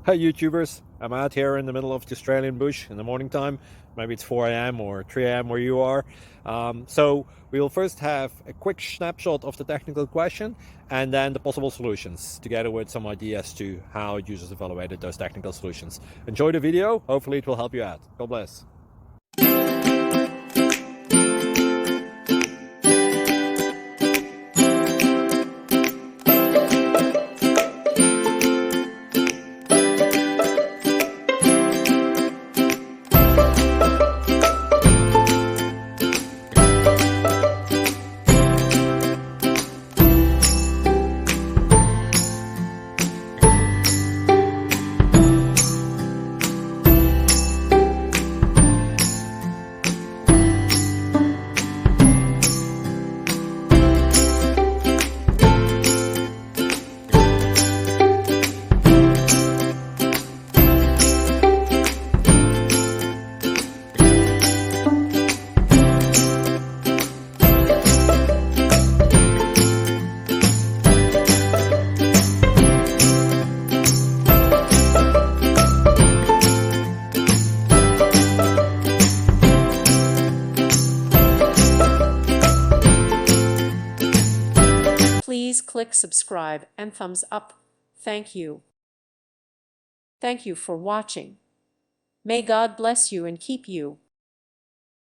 Hi YouTubers, I'm out here in the middle of the Australian bush in the morning time. Maybe it's 4 a.m. or 3 a.m. where you are. So we'll first have a quick snapshot of the technical question and then the possible solutions, together with some ideas to how users evaluated those technical solutions. Enjoy the video, hopefully it will help you out. God bless. Please click subscribe and thumbs up. Thank you. Thank you for watching. May God bless you and keep you.